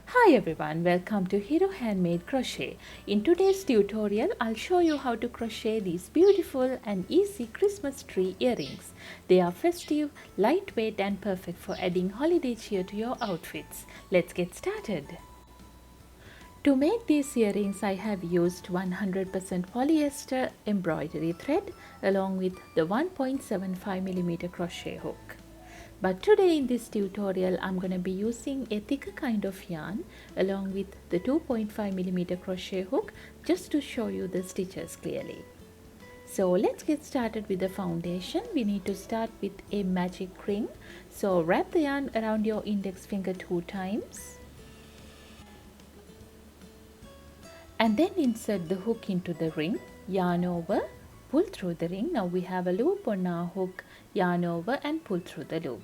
Hi everyone, welcome to Hero Handmade Crochet. In today's tutorial, I'll show you how to crochet these beautiful and easy Christmas tree earrings. They are festive, lightweight and perfect for adding holiday cheer to your outfits. Let's get started. To make these earrings, I have used 100% polyester embroidery thread along with the 1.75mm crochet hook. But today in this tutorial, I'm going to be using a thicker kind of yarn along with the 2.5mm crochet hook just to show you the stitches clearly. So let's get started with the foundation. We need to start with a magic ring. So wrap the yarn around your index finger 2 times. And then insert the hook into the ring, yarn over, pull through the ring. Now we have a loop on our hook, yarn over and pull through the loop.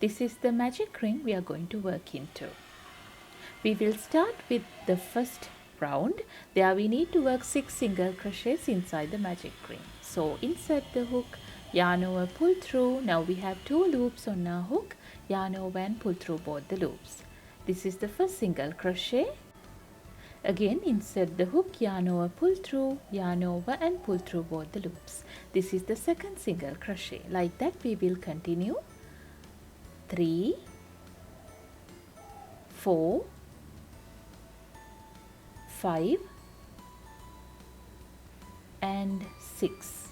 This is the magic ring we are going to work into. We will start with the first round. There we need to work 6 single crochets inside the magic ring. So insert the hook, yarn over, pull through. Now we have 2 loops on our hook, yarn over and pull through both the loops. This is the first single crochet. Again insert the hook, yarn over, pull through, yarn over and pull through both the loops. This is the second single crochet. Like that we will continue. 3, 4, 5 and 6.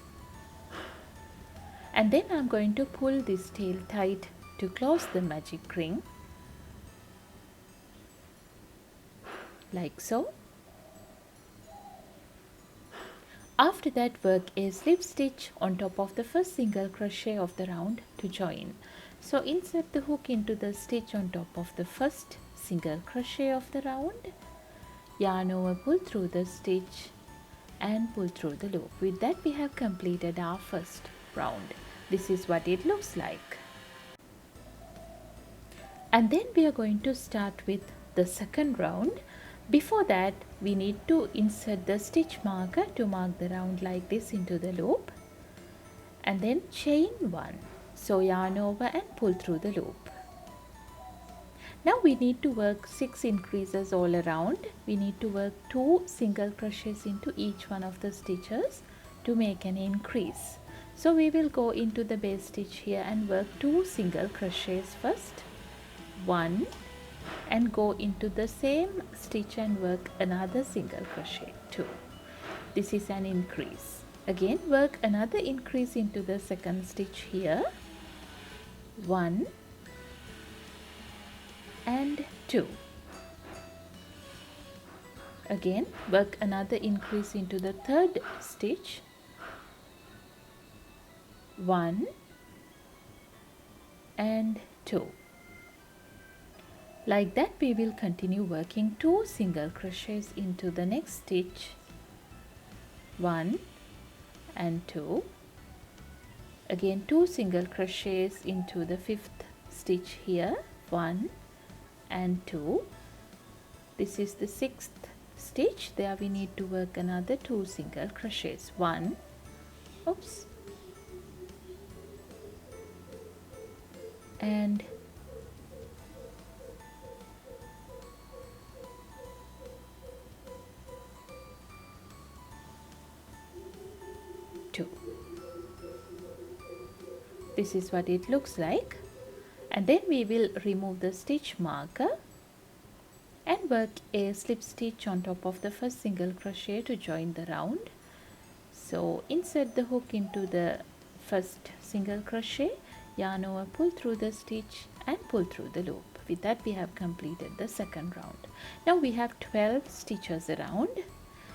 And then I'm going to pull this tail tight to close the magic ring. Like so. After that, work a slip stitch on top of the first single crochet of the round to join. So insert the hook into the stitch on top of the first single crochet of the round, yarn over, pull through the stitch and pull through the loop. With that we have completed our first round. This is what it looks like. And then we are going to start with the second round. Before that, we need to insert the stitch marker to mark the round like this into the loop and then chain 1. So yarn over and pull through the loop. Now we need to work 6 increases all around. We need to work 2 single crochets into each one of the stitches to make an increase. So we will go into the base stitch here and work 2 single crochets first. 1 and go into the same stitch and work another single crochet 2. This is an increase. Again work another increase into the second stitch here. 1 and 2. Again work another increase into the third stitch. 1 and 2. Like that we will continue working 2 single crochets into the next stitch. 1 and 2. Again 2 single crochets into the fifth stitch here. 1 and 2. This is the sixth stitch. There we need to work another 2 single crochets. 1, oops, and 2. This is what it looks like. And then we will remove the stitch marker and work a slip stitch on top of the first single crochet to join the round. So insert the hook into the first single crochet, yarn over, pull through the stitch and pull through the loop. With that we have completed the second round. Now we have 12 stitches around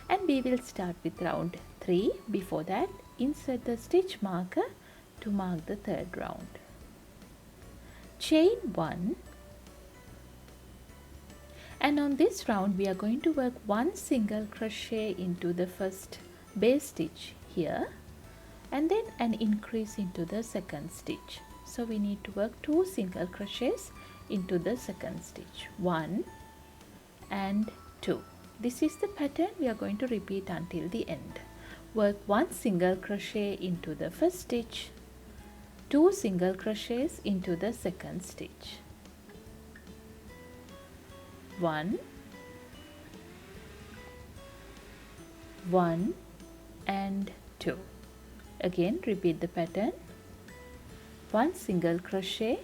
and we will start with round 3. Before that, insert the stitch marker to mark the third round. Chain 1, and on this round we are going to work 1 single crochet into the first base stitch here and then an increase into the second stitch. So we need to work 2 single crochets into the second stitch. 1 and 2. This is the pattern we are going to repeat until the end. Work 1 single crochet into the first stitch, 2 single crochets into the second stitch. 1, 1 and 2. Again repeat the pattern. 1 single crochet,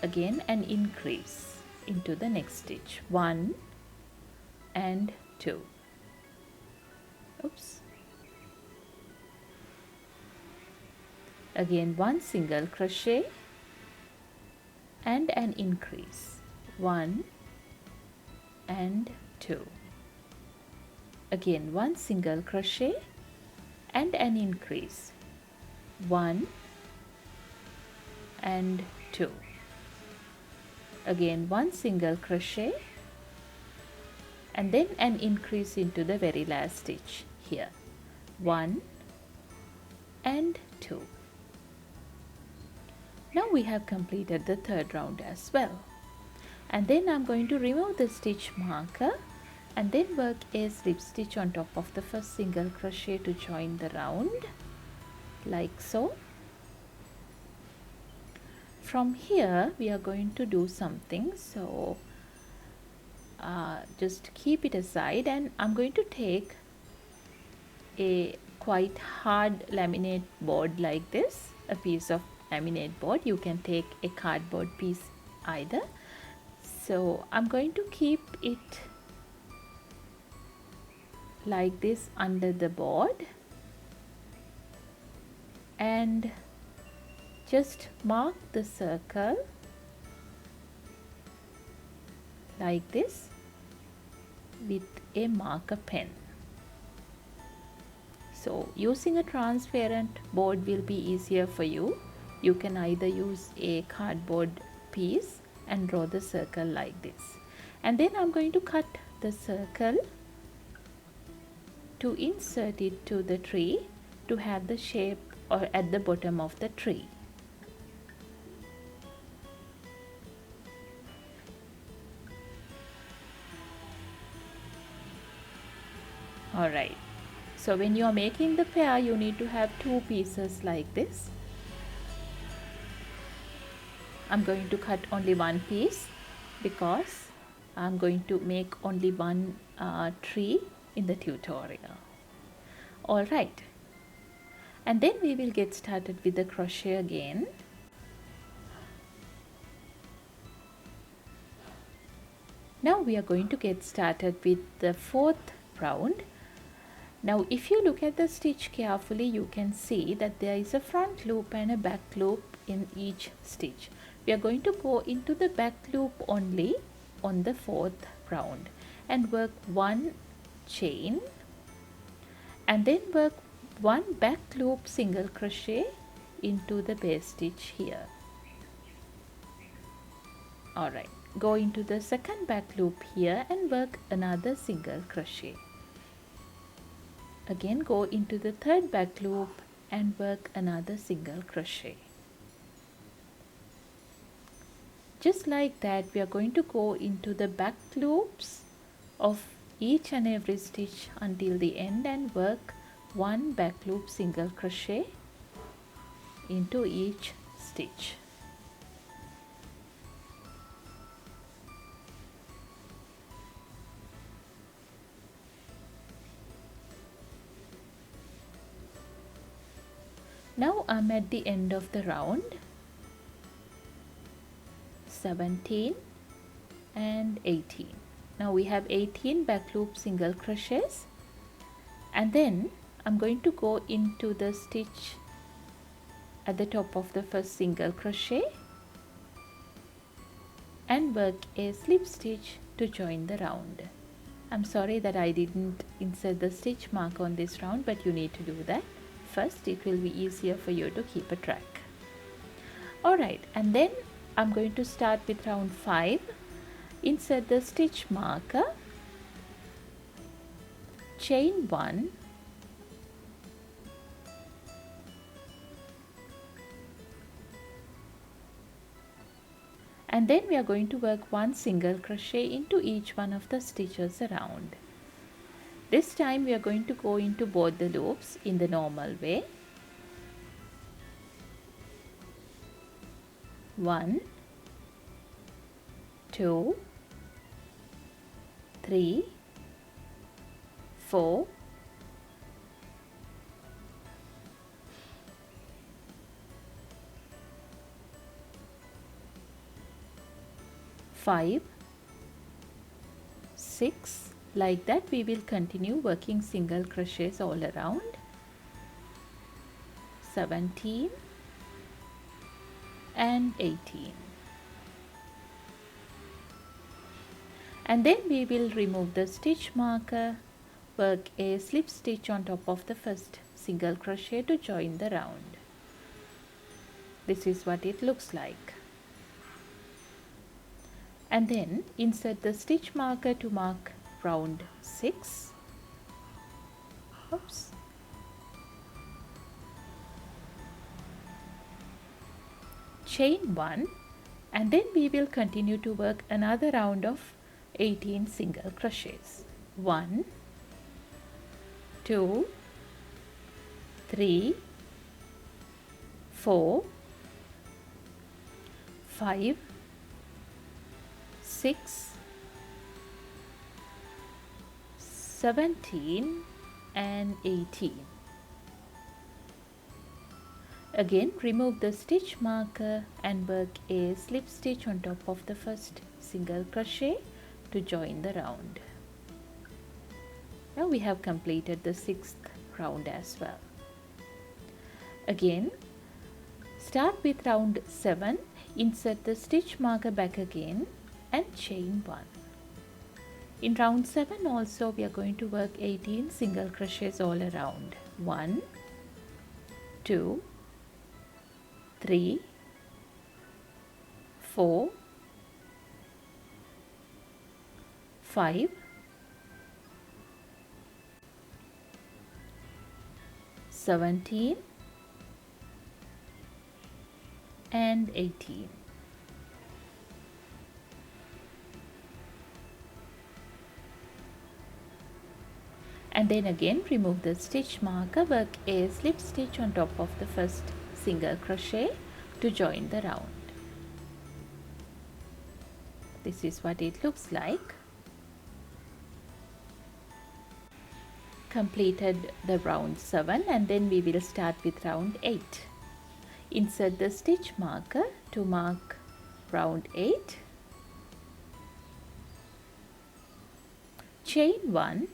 again an increase into the next stitch. 1 and 2. Oops. Again 1 single crochet and an increase. 1 and 2. Again 1 single crochet and an increase. 1 and 2. Again 1 single crochet and then an increase into the very last stitch here. 1 and 2. Now we have completed the third round as well. And then I'm going to remove the stitch marker and then work a slip stitch on top of the first single crochet to join the round, like so. From here we are going to do something, so just keep it aside, and I'm going to take a quite hard laminate board like this, a piece of laminate board. You can take a cardboard piece either. So I'm going to keep it like this under the board and just mark the circle like this with a marker pen. So using a transparent board will be easier for you. You can either use a cardboard piece and draw the circle like this. And then I'm going to cut the circle to insert it to the tree to have the shape or at the bottom of the tree. Alright, so when you are making the pear, you need to have 2 pieces like this. I'm going to cut only 1 piece because I'm going to make only one tree in the tutorial. Alright, and then we will get started with the crochet again. Now we are going to get started with the 4th round. Now if you look at the stitch carefully, you can see that there is a front loop and a back loop in each stitch. We are going to go into the back loop only on the 4th round and work 1 chain and then work 1 back loop single crochet into the base stitch here. Alright, go into the second back loop here and work another single crochet. Again go into the third back loop and work another single crochet. Just like that, we are going to go into the back loops of each and every stitch until the end and work 1 back loop single crochet into each stitch. Now I'm at the end of the round, 17 and 18. Now we have 18 back loop single crochets, and then I'm going to go into the stitch at the top of the first single crochet and work a slip stitch to join the round. I'm sorry that I didn't insert the stitch mark on this round, but you need to do that first. It will be easier for you to keep a track. Alright, and then I'm going to start with round 5. Insert the stitch marker, chain 1, and then we are going to work 1 single crochet into each one of the stitches around. This time we are going to go into both the loops in the normal way. 1, 2, 3, 4, 5, 6. Like that we will continue working single crochets all around. 17 and 18. And then we will remove the stitch marker, work a slip stitch on top of the first single crochet to join the round. This is what it looks like. And then insert the stitch marker to mark round 6. Oops. Chain 1, and then we will continue to work another round of 18 single crochets. 1, 2, 3, 4, 5, 6, 17 and 18. Again remove the stitch marker and work a slip stitch on top of the first single crochet to join the round. Now we have completed the 6th round as well. Again start with round 7, insert the stitch marker back again and chain 1. In round 7 also we are going to work 18 single crochets all around. 1, 2, 3, 4, 5, 17 and 18. And then again remove the stitch marker, work a slip stitch on top of the first single crochet to join the round. This is what it looks like. Completed the round 7, and then we will start with round 8. Insert the stitch marker to mark round 8. Chain 1.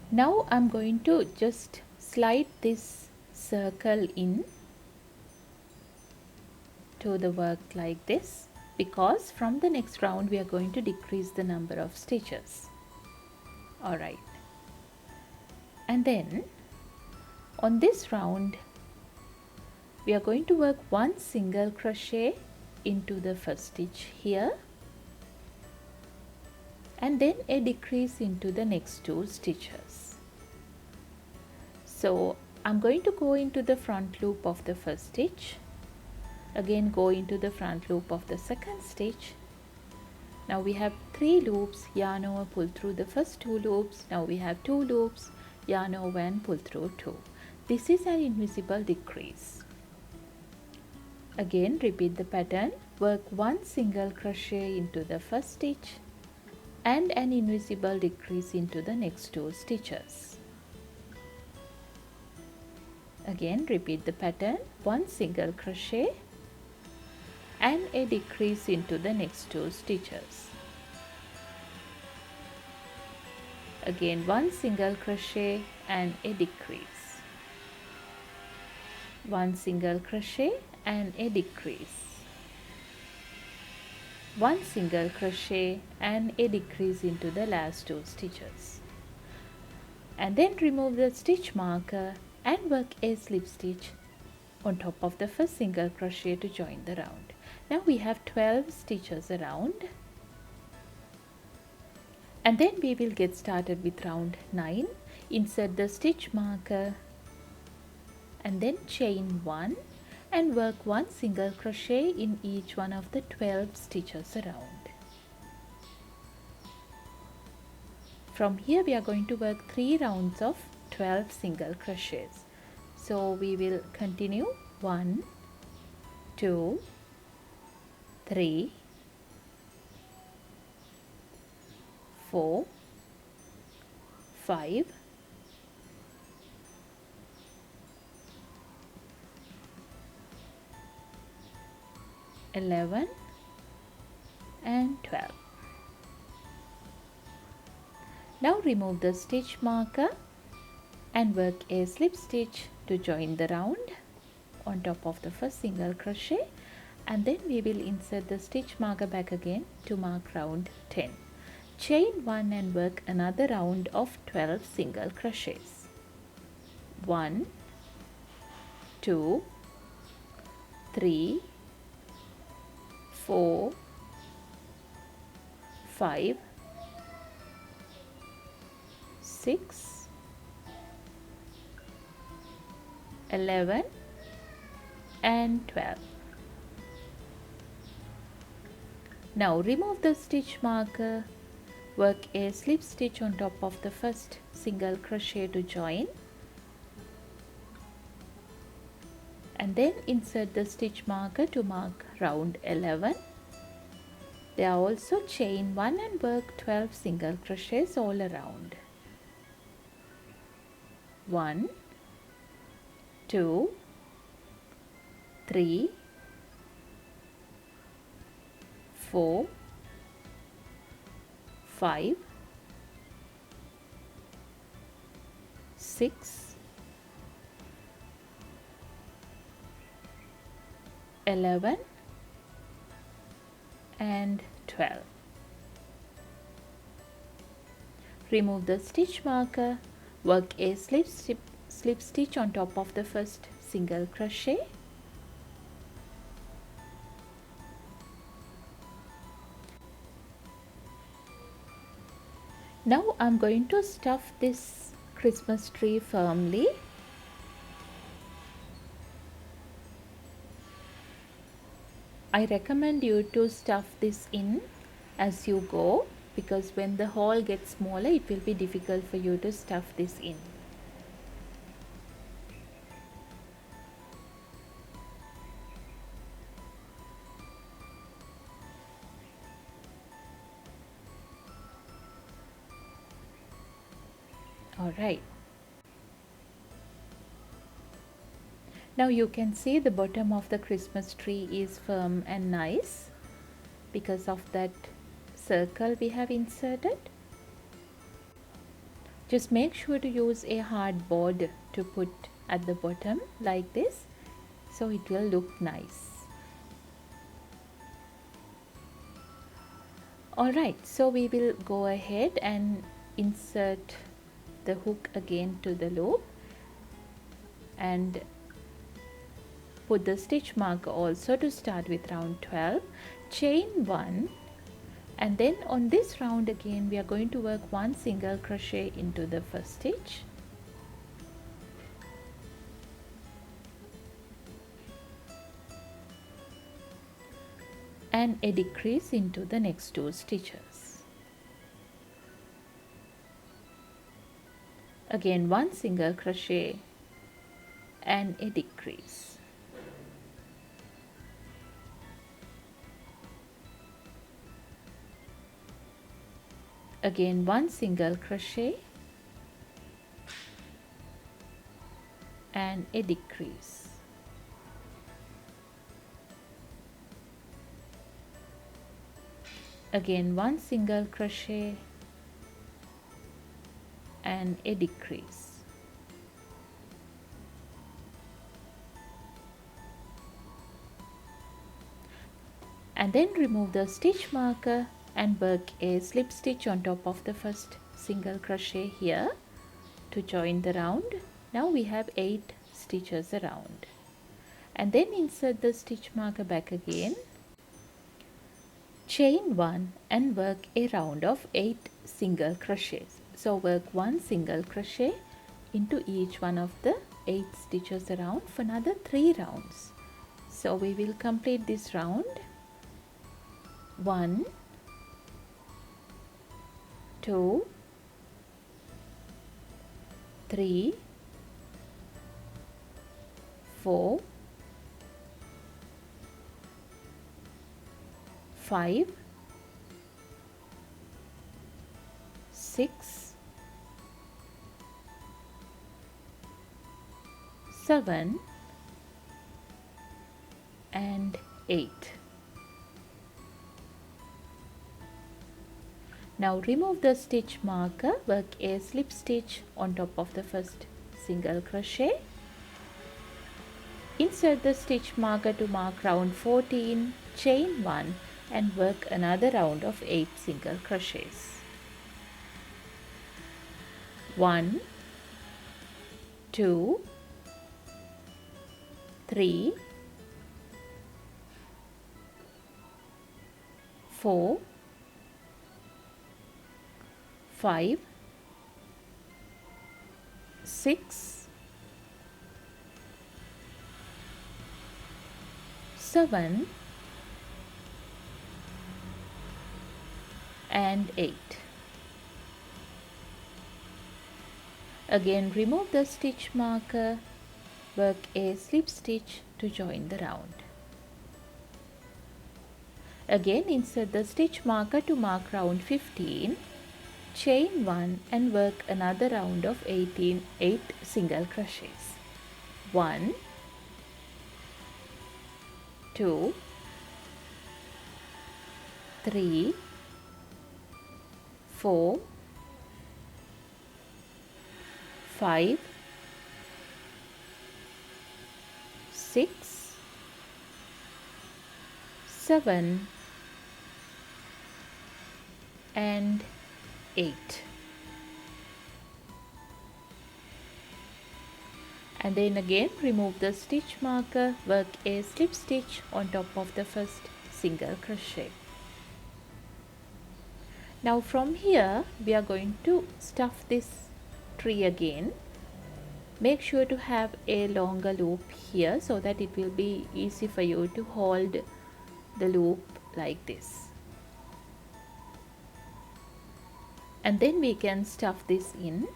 Now I'm going to just slide this circle in to the work like this, because from the next round we are going to decrease the number of stitches. Alright, and then on this round we are going to work one single crochet into the first stitch here, and then a decrease into the next 2 stitches. So I'm going to go into the front loop of the first stitch, again go into the front loop of the second stitch. Now we have 3 loops, yarn over, pull through the first 2 loops. Now we have 2 loops, yarn over and pull through 2. This is an invisible decrease. Again repeat the pattern, work one single crochet into the first stitch and an invisible decrease into the next 2 stitches. Again repeat the pattern, one single crochet and a decrease into the next 2 stitches. Again one single crochet and a decrease. One single crochet and a decrease. One single crochet and a decrease into the last 2 stitches. And then remove the stitch marker and work a slip stitch on top of the first single crochet to join the round. Now we have 12 stitches around, and then we will get started with round 9. Insert the stitch marker and then chain 1 and work one single crochet in each one of the 12 stitches around. From here we are going to work 3 rounds of 12 single crochets. So we will continue 1, 2, 3, 4, 5, 11 and 12. Now remove the stitch marker and work a slip stitch to join the round on top of the first single crochet, and then we will insert the stitch marker back again to mark round 10. Chain 1 and work another round of 12 single crochets. 1, 2, 3, 4, 5, 6, 11 and 12. Now remove the stitch marker, work a slip stitch on top of the first single crochet to join, and then insert the stitch marker to mark round 11. There are also chain 1 and work 12 single crochets all around. 1, 2, 3, 4, 5, 6, 11 and 12. Remove the stitch marker, work a slip stitch on top of the first single crochet, now I'm going to stuff this Christmas tree firmly. I recommend you to stuff this in as you go, because when the hole gets smaller it will be difficult for you to stuff this in. Alright. Now you can see the bottom of the Christmas tree is firm and nice because of that circle we have inserted. Just make sure to use a hard board to put at the bottom like this, so it will look nice. Alright, so we will go ahead and insert the hook again to the loop and put the stitch marker also to start with round 12. Chain 1, and then on this round again we are going to work 1 single crochet into the first stitch, and a decrease into the next 2 stitches. Again 1 single crochet and a decrease. Again 1 single crochet and a decrease. Again 1 single crochet and a decrease. And then remove the stitch marker and work a slip stitch on top of the first single crochet here to join the round. Now we have 8 stitches around, and then insert the stitch marker back again, chain 1 and work a round of 8 single crochets. So work 1 single crochet into each one of the 8 stitches around for another 3 rounds. So we will complete this round. 1, 2, 3, 4, 5, 6, 7 and 8. Now remove the stitch marker, work a slip stitch on top of the first single crochet. Insert the stitch marker to mark round 14, chain 1 and work another round of 8 single crochets. 1, 2, 3, 4, 5, 6, 7 and 8. Again remove the stitch marker, work a slip stitch to join the round. Again insert the stitch marker to mark round 15, chain 1 and work another round of 8 single crochets. 1, 2, 3, 4, 5, 6, 7 and 8. And then again remove the stitch marker, work a slip stitch on top of the first single crochet. Now from here we are going to stuff this tree again. Make sure to have a longer loop here so that it will be easy for you to hold the loop like this. And then we can stuff this in.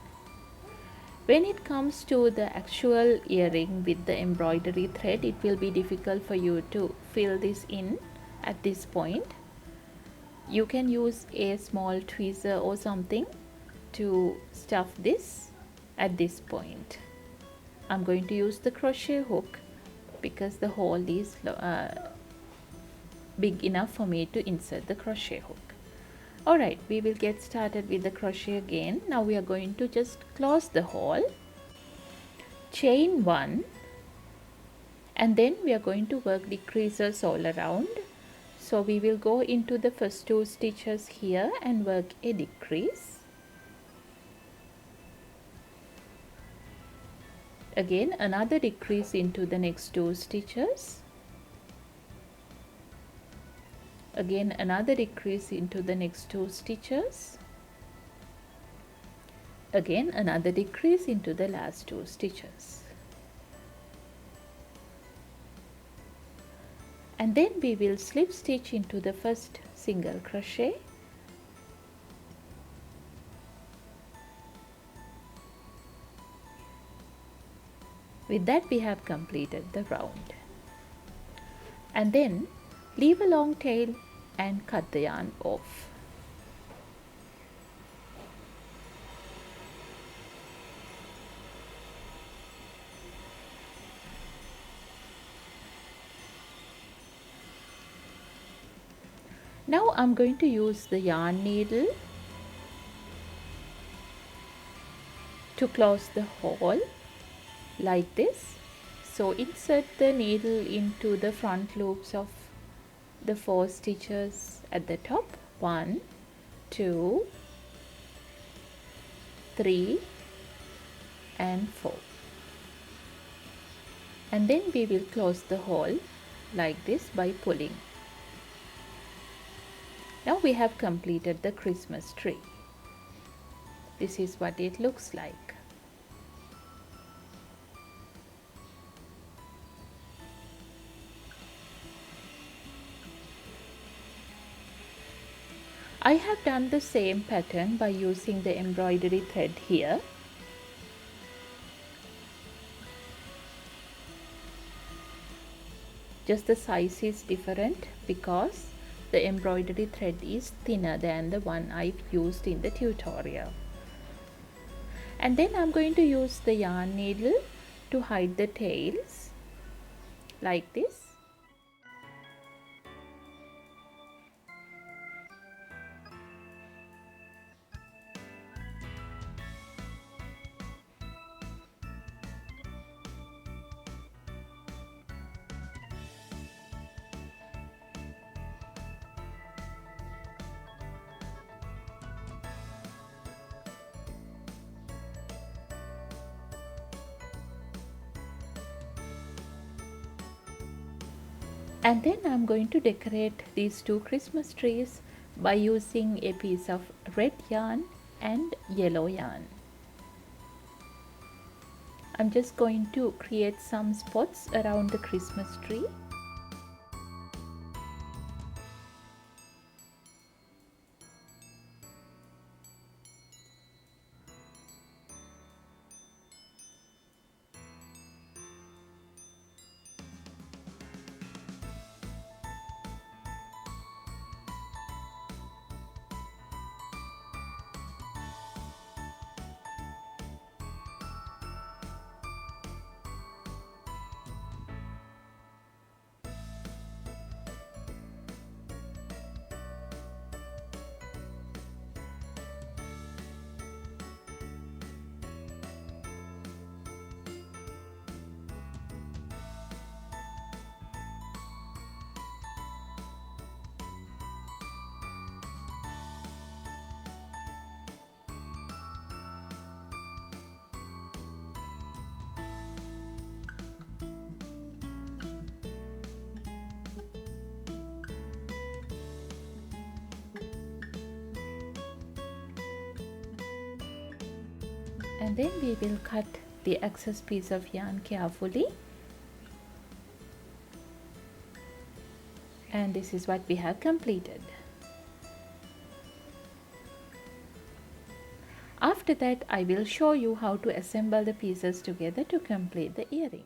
When it comes to the actual earring with the embroidery thread, it will be difficult for you to fill this in at this point. You can use a small tweezer or something to stuff this at this point. I'm going to use the crochet hook because the hole is big enough for me to insert the crochet hook. Alright, we will get started with the crochet again. Now we are going to just close the hole, chain 1 and then we are going to work decreases all around. So we will go into the first 2 stitches here and work a decrease. Again another decrease into the next 2 stitches. Again another decrease into the next 2 stitches. Again another decrease into the last 2 stitches. And then we will slip stitch into the first single crochet. With that we have completed the round. And then leave a long tail and cut the yarn off. Now I'm going to use the yarn needle to close the hole like this. So insert the needle into the front loops of the 4 stitches at the top. 1, 2, 3 and 4. And then we will close the hole like this by pulling. Now we have completed the Christmas tree. This is what it looks like. I have done the same pattern by using the embroidery thread here. Just the size is different because the embroidery thread is thinner than the one I've used in the tutorial. And then I'm going to use the yarn needle to hide the tails like this. And then I'm going to decorate these two Christmas trees by using a piece of red yarn and yellow yarn. I'm just going to create some spots around the Christmas tree. And then we will cut the excess piece of yarn carefully. And this is what we have completed. After that, I will show you how to assemble the pieces together to complete the earrings.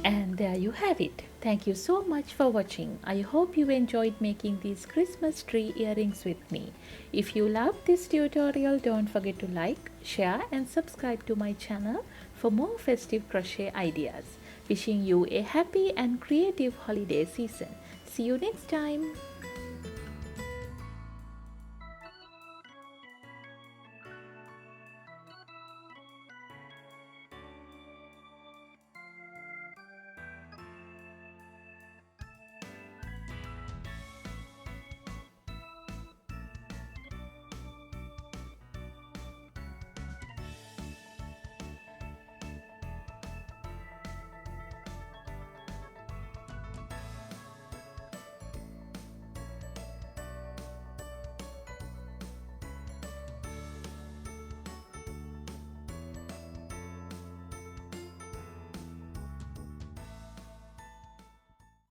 And there you have it. Thank you so much for watching. I hope you enjoyed making these Christmas tree earrings with me. If you loved this tutorial, don't forget to like, share and subscribe to my channel for more festive crochet ideas. Wishing you a happy and creative holiday season. See you next time.